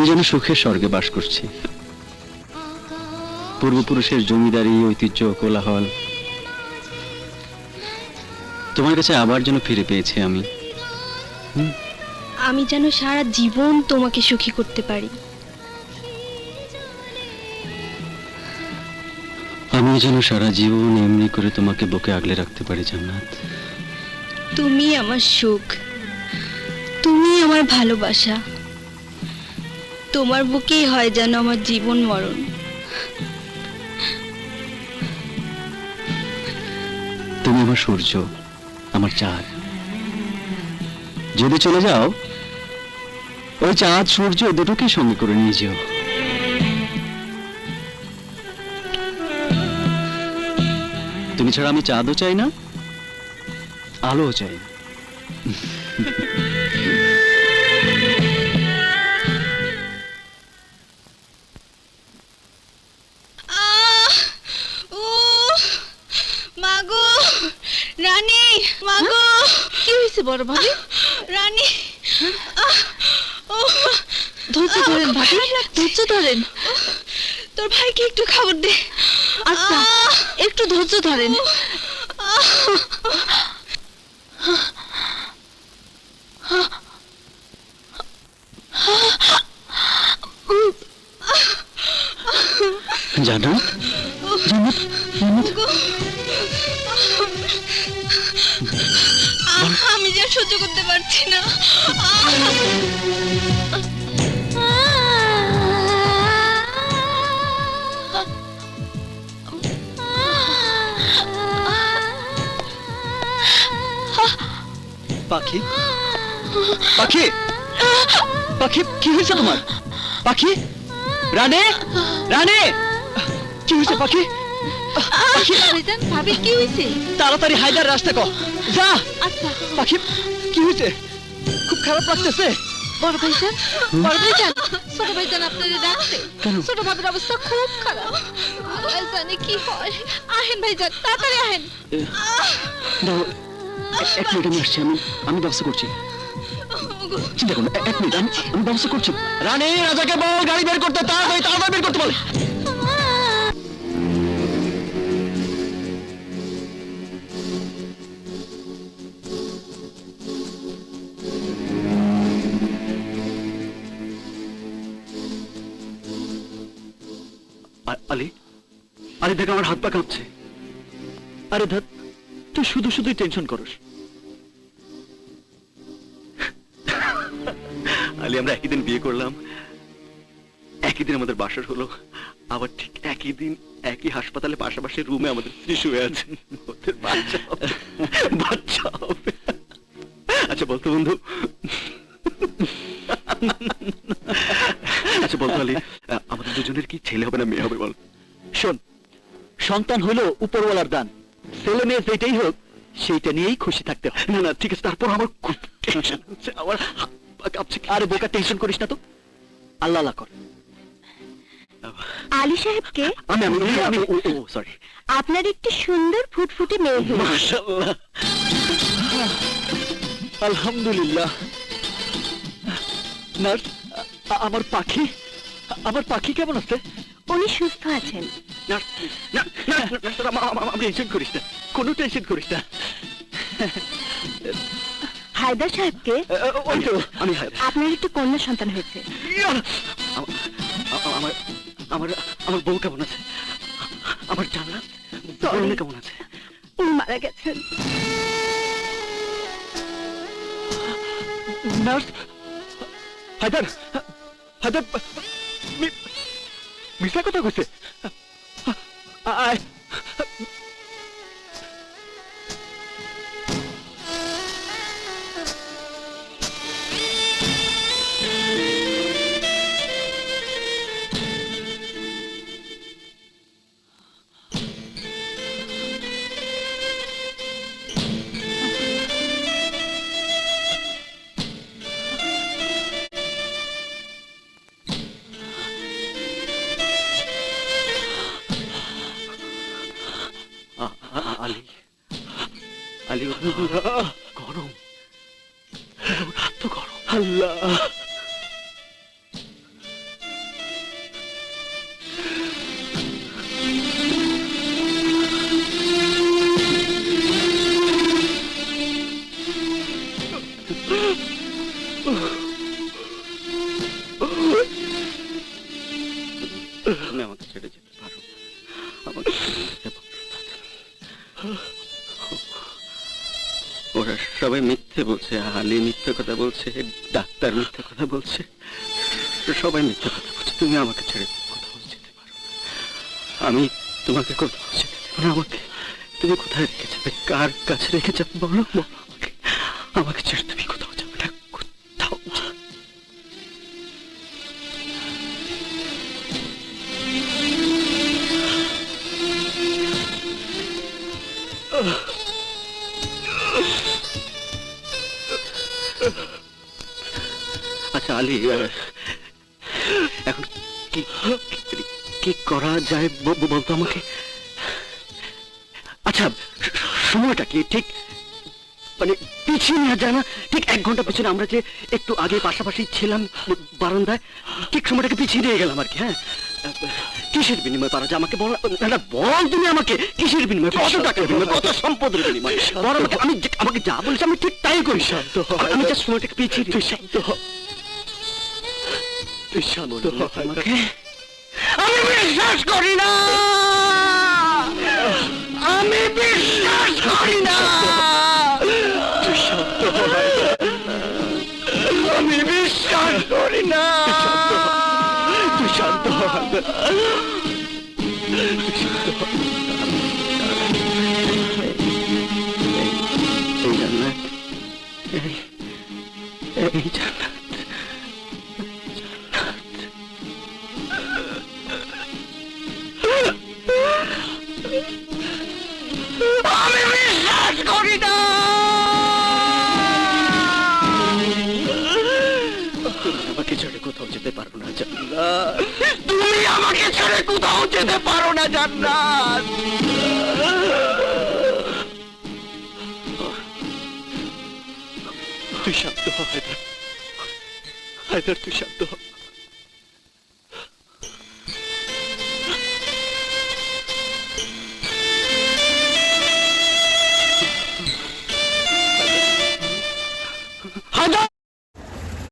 আমি যেন সুখের স্বর্গে বাস করছি। পূর্বপুরুষের জমিদারি, ঐতিহ্য, কোলাহল তোমার কাছে আবার যেন ফিরে পেয়েছি আমি। আমি যেন সারা জীবন তোমাকে সুখী করতে পারি। আমি যেন সারা জীবন এমনি করে তোমাকে বুকে আগলে রাখতে পারি জান্নাত। তুমি আমার সুখ, তুমি আমার ভালোবাসা। তোমার বুকেই হয় যেন আমার জীবন মরণ। তুমি আমার সূর্য, আমার চাঁদ। যদি চলে যাও, ওই চাঁদ সূর্য দুটোকে সঙ্গে করে নিয়ে যেও। তুমি ছাড়া আমি চাঁদও চাই না, আলোও চাই না। মাগো রানী, মাগো কি হয়েছে বড় ভাবি? রানী, ধৈর্য ধরেন ভাবি, ধৈর্য ধরেন। তোর ভাইকে একটু খবর দে। আচ্ছা, একটু ধৈর্য ধরেন। জান্নাত, জান্নাত, জান্নাত। আমি যে সহ্য করতে পারছি না। পাখি, পাখি, পাখি, কি হয়েছে তোমার? পাখি, রানী, রানী, কি হয়েছে পাখি? ভাইজান, ভাবি কি হয়েছে? তাড়াতাড়ি হায়দার রাস্তা কর, যা। আচ্ছা পাখি, কি হয়েছে? খুব খারাপ লাগতেছে। বড় ভাইজান, বড় ভাইজান, ছোট ভাইজান আপনারে ডাকছে। কেন? ছোট ভাবির অবস্থা খুব খারাপ। আল্লাহ জানে কি হয়। আহেন ভাইজান, তাড়াতাড়ি আহেন। দাঁড়াও, এক মিনিট, আমি আসছি। আমি ব্যবস্থা করছি। চিন্তা করুন, এক মিনিট, আমি ব্যবস্থা করছি। রানী, রাজাকে বল গাড়ি বের করতে, তাড়াতাড়ি তাড়াতাড়ি বের করতে বলে। আলী, আরে দেখ আমার হাত পা কাঁপছে। আরে ধ্যাত, তুই শুধু শুধুই টেনশন করিস। আলী, আমরা একই দিন বিয়ে করলাম, একই দিন আমাদের বাসর হলো, আবার ঠিক একই দিন একই হাসপাতালে পাশাপাশি রুমে আমাদের স্ত্রী শুয়ে আছে। ওদের বাচ্চা হবে, বাচ্চা হবে। আচ্ছা বলতো বন্ধু, আচ্ছা বলতো আলী, আমাদের দুজনের কি ছেলে হবে না মেয়ে হবে বল? শোন, সন্তান হলো উপরওয়ালার দান। ছেলে মেয়ে যেটাই হোক সেইটা নিয়েই খুশি থাকতে হয়। না না ঠিক আছে, তারপর আমার খুব টেনশন হচ্ছে, আমার হাত পা কাঁপছে। আরে বোকা, টেনশন করিস না তো, আল্লাহ আল্লাহ কর। আলী সাহেবকে আমি আমি আমি ও সরি, আপনার একটি সুন্দর ফুটফুটে মেয়ে হয়েছে। মাশাআল্লাহ, আলহামদুলিল্লাহ। নার্স, আমার পাখি, আমার পাখি কেমন আছে? উনি সুস্থ আছেন। নার্স, না না আমি টেনশন করিস না, কোনো টেনশন করিস না। হায়দার সাহেবকে ওই তো আমি আপনার একটি কন্যা সন্তান হয়েছে। আমার আমার আমার বউ কেমন আছে? আমার জান্নাত বোন কেমন আছে? উনি মারা গেছেন। নার্স, হায়দার, হায়দার মিশা কথা কইছে। আয়, আলী, আলী গরম, এত গরম। আল্লাহ, তুমি আমাকে ছেড়ে যেতে পারো না। আমাকে ছেড়ে যেতে পারো না। ওরা সবাই মিথ্যে বলছে, আলী মিথ্যে কথা বলছে, ডাক্তার মিথ্যে কথা বলছে, সবাই মিথ্যে কথা বলছে। তুমি আমাকে ছেড়ে কোথাও যেতে পারো না। আমি তোমাকে কোথাও যেতে দেবো না। আমাকে তুমি কোথায় রেখে যাবে, কার কাছে রেখে যাবে বলো, বলো আমাকে। আমাকে ছেড়ে তুমি কোথাও যাবে না, কোথাও যাবে না। আচ্ছা আলী, এখন কি কি করা যায় বলতো আমাকে। আচ্ছা সময়টা কি ঠিক মানে পিছিয়ে নেওয়া যায় না? ঠিক 1 ঘন্টা পিছনে আমরা যে একটু আগে পাশাপাশি ছিলাম বারান্দায়, ঠিক সময়টাকে পিছিয়ে দিয়ে গেলাম আর কি। হ্যাঁ, কিসের বিনিময় পারা যায় আমাকে বল না, বল তুমি আমাকে। কিসের বিনিময়, কত টাকার বিনিময়, কত সম্পদের বিনিময় বল আমাকে। আমি আমাকে যা বলছি আমি ঠিক তাই করি। শান্ত হ, আমি যা সময়টাকে পিছিয়ে দিই। শান্ত হ, তুই শান্ত হ আমাকে। আমি বিশ্বাস করি না, আমি বিশ্বাস করি না। তুই শান্ত হ, আমি বিশ্বাস করি না। তুই শান্ত হ, তুই শান্ত হ। এই জান্নাত, এই জান্নাত, আমি বিশ্বাস করি না। তুমি আমাকে ছেড়ে কোথাও যেতে পারো না জান্নাত, তুমি আমাকে ছেড়ে কোথাও যেতে পারো না জান্নাত। তুই শান্ত হ হায়দার, হায়দার তুই শান্ত হ।